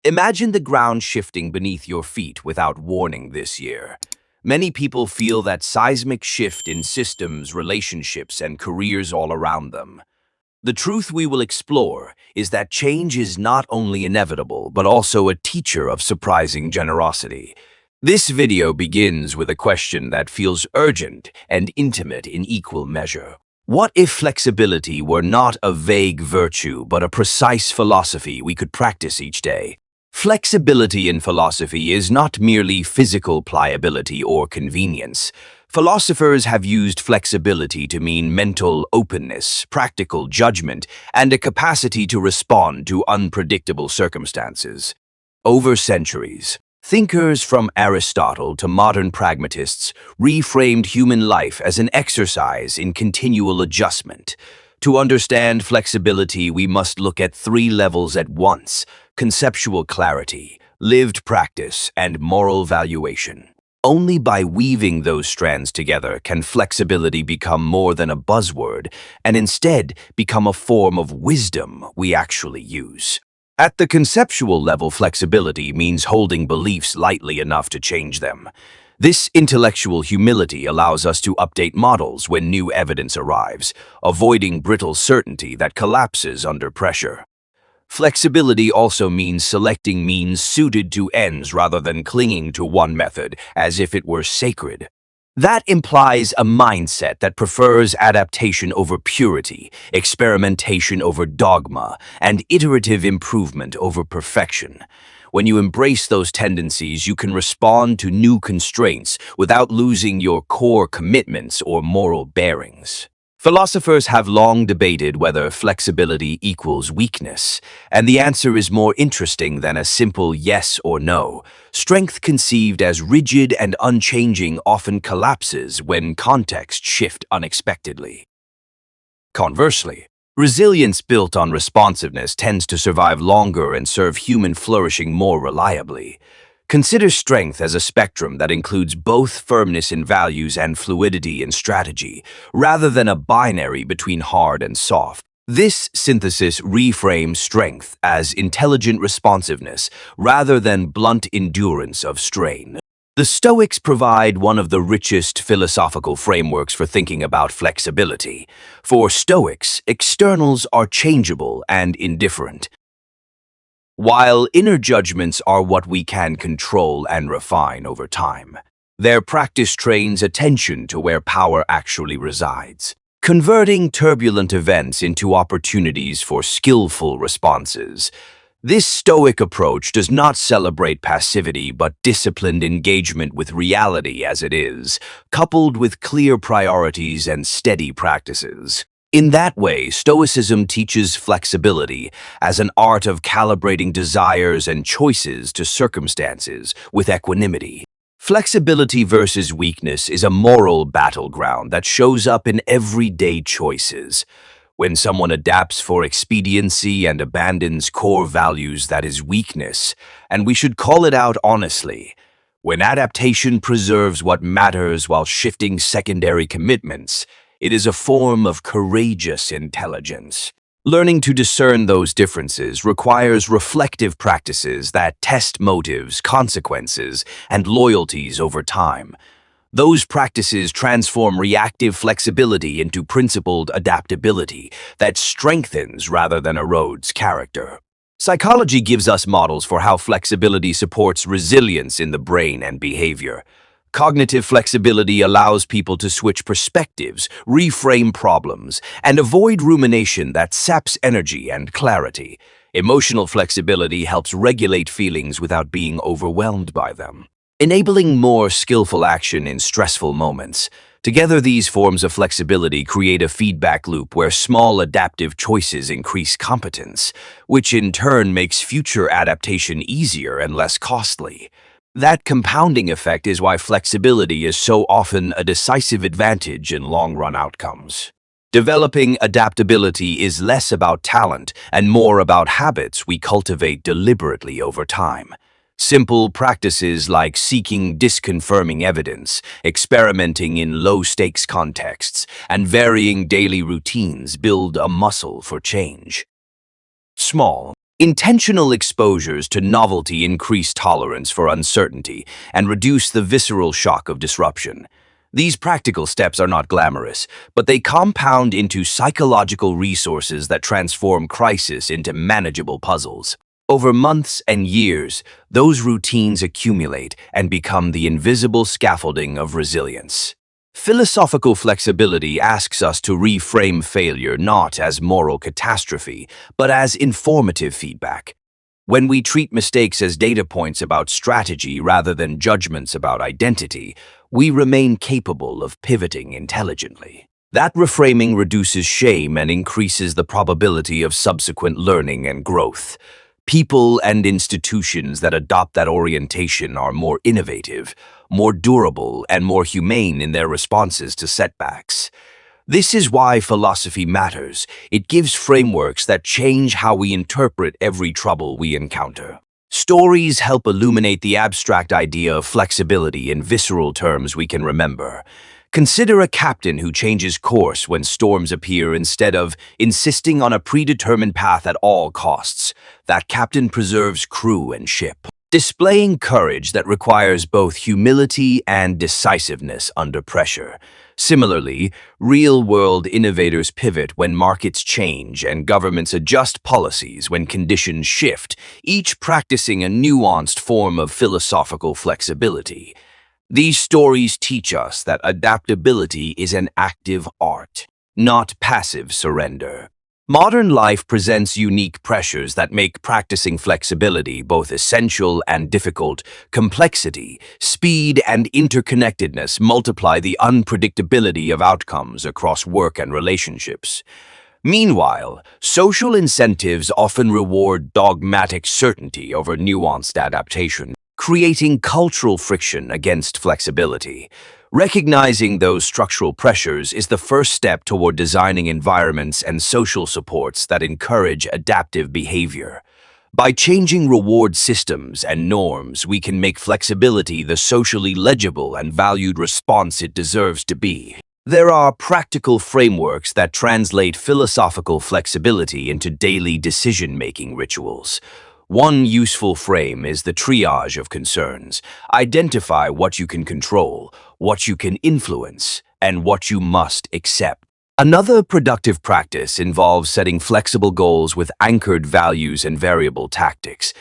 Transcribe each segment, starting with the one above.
Imagine the ground shifting beneath your feet without warning this year. Many people feel that seismic shift in systems, relationships, and careers all around them. The truth we will explore is that change is not only inevitable, but also a teacher of surprising generosity. This video begins with a question that feels urgent and intimate in equal measure. What if flexibility were not a vague virtue, but a precise philosophy we could practice each day? Flexibility in philosophy is not merely physical pliability or convenience. Philosophers have used flexibility to mean mental openness, practical judgment, and a capacity to respond to unpredictable circumstances. Over centuries, thinkers from Aristotle to modern pragmatists reframed human life as an exercise in continual adjustment. To understand flexibility, we must look at three levels at once: conceptual clarity, lived practice, and moral valuation. Only by weaving those strands together can flexibility become more than a buzzword and instead become a form of wisdom we actually use. At the conceptual level, flexibility means holding beliefs lightly enough to change them. This intellectual humility allows us to update models when new evidence arrives, avoiding brittle certainty that collapses under pressure. Flexibility also means selecting means suited to ends rather than clinging to one method as if it were sacred. That implies a mindset that prefers adaptation over purity, experimentation over dogma, and iterative improvement over perfection. When you embrace those tendencies, you can respond to new constraints without losing your core commitments or moral bearings. Philosophers have long debated whether flexibility equals weakness, and the answer is more interesting than a simple yes or no. Strength conceived as rigid and unchanging often collapses when contexts shift unexpectedly. Conversely, resilience built on responsiveness tends to survive longer and serve human flourishing more reliably. Consider strength as a spectrum that includes both firmness in values and fluidity in strategy, rather than a binary between hard and soft. This synthesis reframes strength as intelligent responsiveness rather than blunt endurance of strain. The Stoics provide one of the richest philosophical frameworks for thinking about flexibility. For Stoics, externals are changeable and indifferent, while inner judgments are what we can control and refine over time. Their practice trains attention to where power actually resides, converting turbulent events into opportunities for skillful responses. This Stoic approach does not celebrate passivity but disciplined engagement with reality as it is, coupled with clear priorities and steady practices. In that way, Stoicism teaches flexibility as an art of calibrating desires and choices to circumstances with equanimity. Flexibility versus weakness is a moral battleground that shows up in everyday choices. When someone adapts for expediency and abandons core values, that is weakness, and we should call it out honestly. When adaptation preserves what matters while shifting secondary commitments, it is a form of courageous intelligence. Learning to discern those differences requires reflective practices that test motives, consequences, and loyalties over time. Those practices transform reactive flexibility into principled adaptability that strengthens rather than erodes character. Psychology gives us models for how flexibility supports resilience in the brain and behavior. Cognitive flexibility allows people to switch perspectives, reframe problems, and avoid rumination that saps energy and clarity. Emotional flexibility helps regulate feelings without being overwhelmed by them, enabling more skillful action in stressful moments. Together, these forms of flexibility create a feedback loop where small adaptive choices increase competence, which in turn makes future adaptation easier and less costly. That compounding effect is why flexibility is so often a decisive advantage in long-run outcomes. Developing adaptability is less about talent and more about habits we cultivate deliberately over time. Simple practices like seeking disconfirming evidence, experimenting in low-stakes contexts, and varying daily routines build a muscle for change. Small, Intentional exposures to novelty increase tolerance for uncertainty and reduce the visceral shock of disruption. These practical steps are not glamorous, but they compound into psychological resources that transform crisis into manageable puzzles. Over months and years, those routines accumulate and become the invisible scaffolding of resilience. Philosophical flexibility asks us to reframe failure not as moral catastrophe, but as informative feedback. When we treat mistakes as data points about strategy rather than judgments about identity, we remain capable of pivoting intelligently. That reframing reduces shame and increases the probability of subsequent learning and growth. People and institutions that adopt that orientation are more innovative, more durable, and more humane in their responses to setbacks. This is why philosophy matters. It gives frameworks that change how we interpret every trouble we encounter. Stories help illuminate the abstract idea of flexibility in visceral terms we can remember. Consider a captain who changes course when storms appear instead of insisting on a predetermined path at all costs. That captain preserves crew and ship, displaying courage that requires both humility and decisiveness under pressure. Similarly, real-world innovators pivot when markets change and governments adjust policies when conditions shift, each practicing a nuanced form of philosophical flexibility. These stories teach us that adaptability is an active art, not passive surrender. Modern life presents unique pressures that make practicing flexibility both essential and difficult. Complexity, speed, and interconnectedness multiply the unpredictability of outcomes across work and relationships. Meanwhile, social incentives often reward dogmatic certainty over nuanced adaptation, creating cultural friction against flexibility. Recognizing those structural pressures is the first step toward designing environments and social supports that encourage adaptive behavior. By changing reward systems and norms, we can make flexibility the socially legible and valued response it deserves to be. There are practical frameworks that translate philosophical flexibility into daily decision-making rituals. One useful frame is the triage of concerns. Identify what you can control, what you can influence, and what you must accept. Another productive practice involves setting flexible goals with anchored values and variable tactics.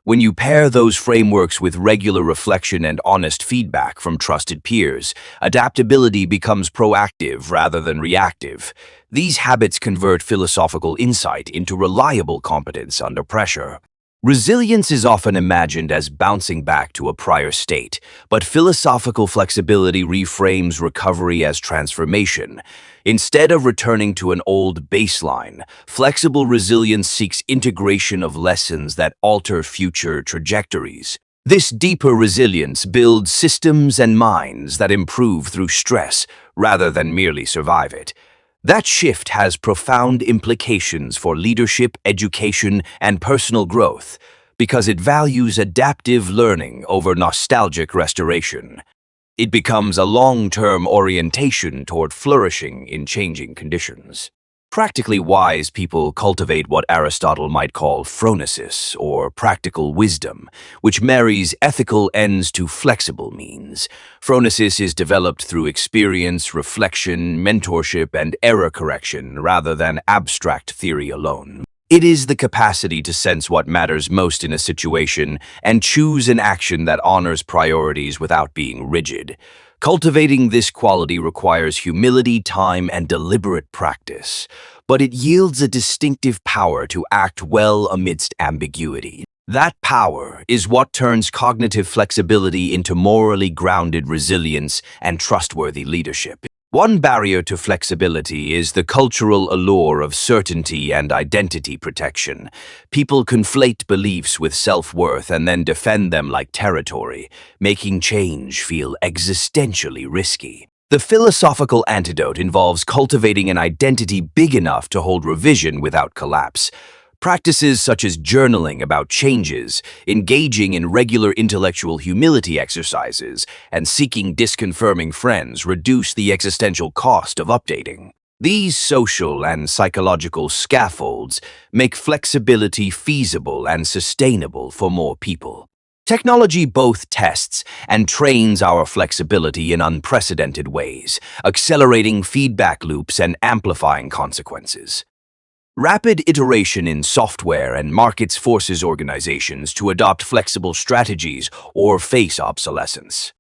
When you pair those frameworks with regular reflection and honest feedback from trusted peers, adaptability becomes proactive rather than reactive. These habits convert philosophical insight into reliable competence under pressure. Resilience is often imagined as bouncing back to a prior state, but philosophical flexibility reframes recovery as transformation. Instead of returning to an old baseline, flexible resilience seeks integration of lessons that alter future trajectories. This deeper resilience builds systems and minds that improve through stress rather than merely survive it. That shift has profound implications for leadership, education, and personal growth because it values adaptive learning over nostalgic restoration. It becomes a long-term orientation toward flourishing in changing conditions. Practically wise people cultivate what Aristotle might call phronesis, or practical wisdom, which marries ethical ends to flexible means. Phronesis is developed through experience, reflection, mentorship, and error correction rather than abstract theory alone. It is the capacity to sense what matters most in a situation and choose an action that honors priorities without being rigid. Cultivating this quality requires humility, time, and deliberate practice, but it yields a distinctive power to act well amidst ambiguity. That power is what turns cognitive flexibility into morally grounded resilience and trustworthy leadership. One barrier to flexibility is the cultural allure of certainty and identity protection. People conflate beliefs with self-worth and then defend them like territory, making change feel existentially risky. The philosophical antidote involves cultivating an identity big enough to hold revision without collapse. Practices such as journaling about changes, engaging in regular intellectual humility exercises, and seeking disconfirming friends reduce the existential cost of updating. These social and psychological scaffolds make flexibility feasible and sustainable for more people. Technology both tests and trains our flexibility in unprecedented ways, accelerating feedback loops and amplifying consequences. Rapid iteration in software and markets forces organizations to adopt flexible strategies or face obsolescence.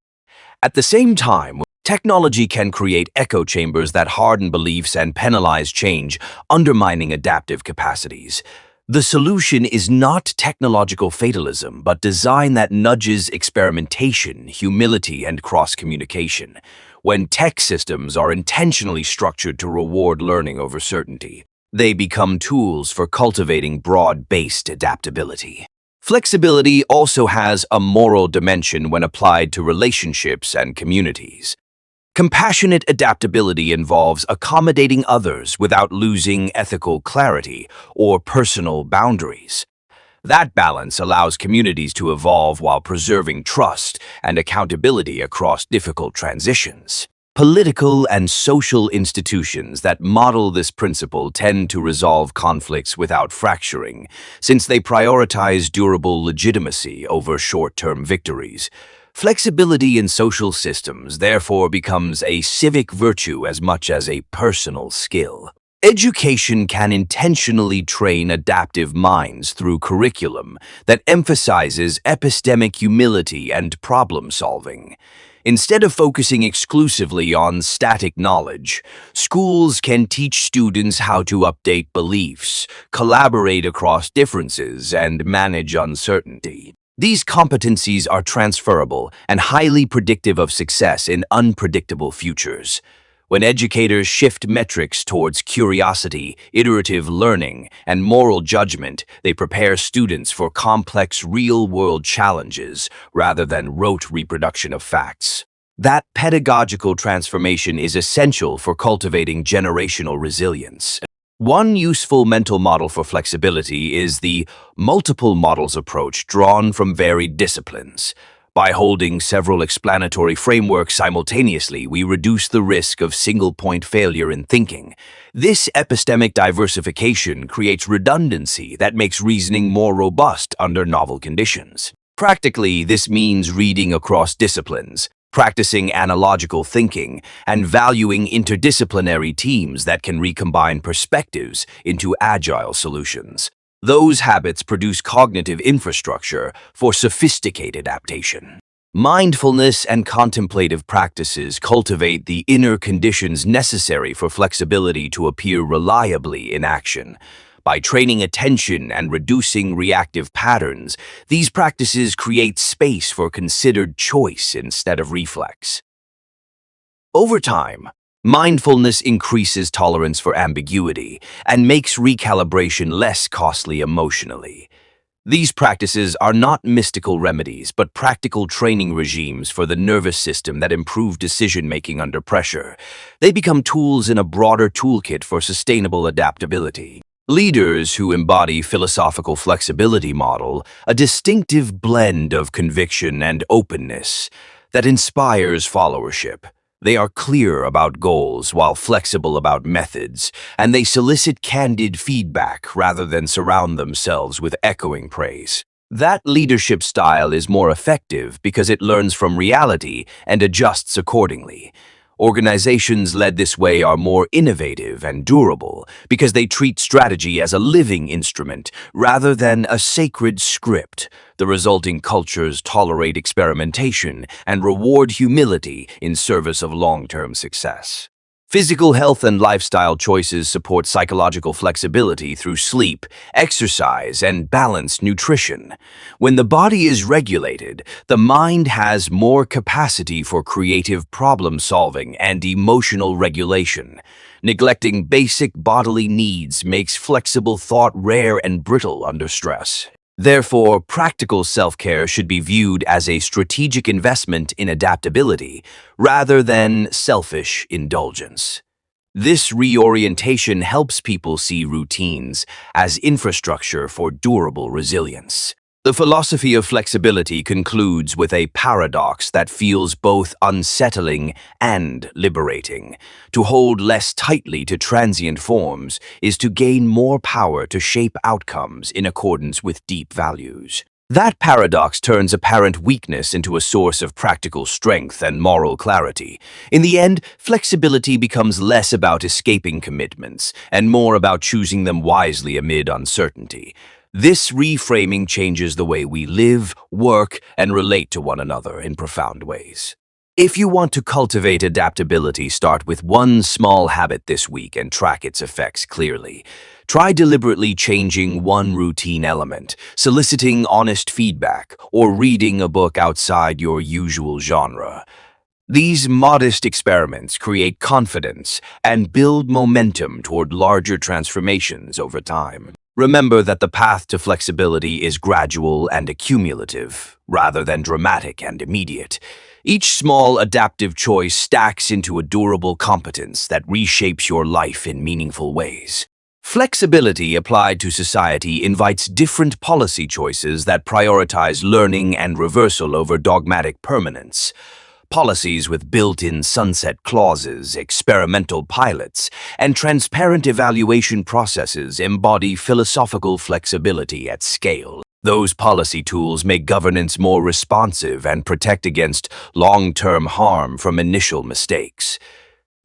At the same time, technology can create echo chambers that harden beliefs and penalize change, undermining adaptive capacities. The solution is not technological fatalism, but design that nudges experimentation, humility, and cross-communication. When tech systems are intentionally structured to reward learning over certainty, they become tools for cultivating broad-based adaptability. Flexibility also has a moral dimension when applied to relationships and communities. Compassionate adaptability involves accommodating others without losing ethical clarity or personal boundaries. That balance allows communities to evolve while preserving trust and accountability across difficult transitions. Political and social institutions that model this principle tend to resolve conflicts without fracturing, since they prioritize durable legitimacy over short-term victories. Flexibility in social systems therefore becomes a civic virtue as much as a personal skill. Education can intentionally train adaptive minds through curriculum that emphasizes epistemic humility and problem-solving. Instead of focusing exclusively on static knowledge, schools can teach students how to update beliefs, collaborate across differences, and manage uncertainty. These competencies are transferable and highly predictive of success in unpredictable futures. When educators shift metrics towards curiosity, iterative learning, and moral judgment, they prepare students for complex real-world challenges rather than rote reproduction of facts. That pedagogical transformation is essential for cultivating generational resilience. One useful mental model for flexibility is the multiple models approach drawn from varied disciplines. By holding several explanatory frameworks simultaneously, we reduce the risk of single-point failure in thinking. This epistemic diversification creates redundancy that makes reasoning more robust under novel conditions. Practically, this means reading across disciplines, practicing analogical thinking, and valuing interdisciplinary teams that can recombine perspectives into agile solutions. Those habits produce cognitive infrastructure for sophisticated adaptation. Mindfulness and contemplative practices cultivate the inner conditions necessary for flexibility to appear reliably in action. By training attention and reducing reactive patterns, these practices create space for considered choice instead of reflex. Over time, mindfulness increases tolerance for ambiguity and makes recalibration less costly emotionally. These practices are not mystical remedies, but practical training regimes for the nervous system that improve decision-making under pressure. They become tools in a broader toolkit for sustainable adaptability. Leaders who embody philosophical flexibility model a distinctive blend of conviction and openness that inspires followership. They are clear about goals while flexible about methods, and they solicit candid feedback rather than surround themselves with echoing praise. That leadership style is more effective because it learns from reality and adjusts accordingly. Organizations led this way are more innovative and durable because they treat strategy as a living instrument rather than a sacred script. The resulting cultures tolerate experimentation and reward humility in service of long-term success. Physical health and lifestyle choices support psychological flexibility through sleep, exercise, and balanced nutrition. When the body is regulated, the mind has more capacity for creative problem-solving and emotional regulation. Neglecting basic bodily needs makes flexible thought rare and brittle under stress. Therefore, practical self-care should be viewed as a strategic investment in adaptability rather than selfish indulgence. This reorientation helps people see routines as infrastructure for durable resilience. The philosophy of flexibility concludes with a paradox that feels both unsettling and liberating. To hold less tightly to transient forms is to gain more power to shape outcomes in accordance with deep values. That paradox turns apparent weakness into a source of practical strength and moral clarity. In the end, flexibility becomes less about escaping commitments and more about choosing them wisely amid uncertainty. This reframing changes the way we live, work, and relate to one another in profound ways. If you want to cultivate adaptability, start with one small habit this week and track its effects clearly. Try deliberately changing one routine element, soliciting honest feedback, or reading a book outside your usual genre. These modest experiments create confidence and build momentum toward larger transformations over time. Remember that the path to flexibility is gradual and accumulative, rather than dramatic and immediate. Each small adaptive choice stacks into a durable competence that reshapes your life in meaningful ways. Flexibility applied to society invites different policy choices that prioritize learning and reversal over dogmatic permanence. Policies with built-in sunset clauses, experimental pilots, and transparent evaluation processes embody philosophical flexibility at scale. Those policy tools make governance more responsive and protect against long-term harm from initial mistakes.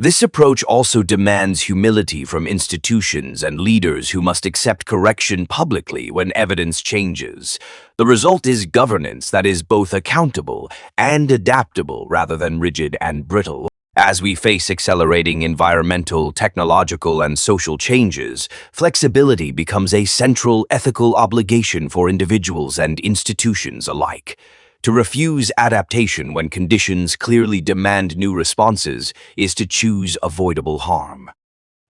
This approach also demands humility from institutions and leaders who must accept correction publicly when evidence changes. The result is governance that is both accountable and adaptable rather than rigid and brittle. As we face accelerating environmental, technological, and social changes, flexibility becomes a central ethical obligation for individuals and institutions alike. To refuse adaptation when conditions clearly demand new responses is to choose avoidable harm.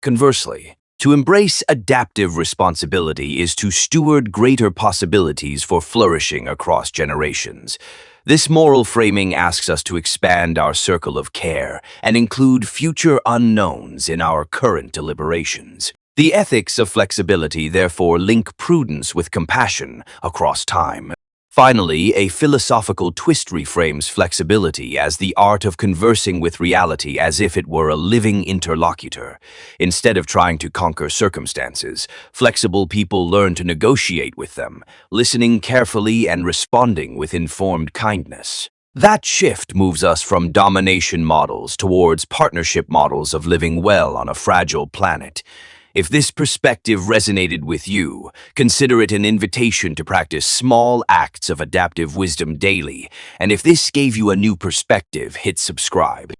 Conversely, to embrace adaptive responsibility is to steward greater possibilities for flourishing across generations. This moral framing asks us to expand our circle of care and include future unknowns in our current deliberations. The ethics of flexibility therefore link prudence with compassion across time. Finally, a philosophical twist reframes flexibility as the art of conversing with reality as if it were a living interlocutor. Instead of trying to conquer circumstances, flexible people learn to negotiate with them, listening carefully and responding with informed kindness. That shift moves us from domination models towards partnership models of living well on a fragile planet. If this perspective resonated with you, consider it an invitation to practice small acts of adaptive wisdom daily. And if this gave you a new perspective, hit subscribe.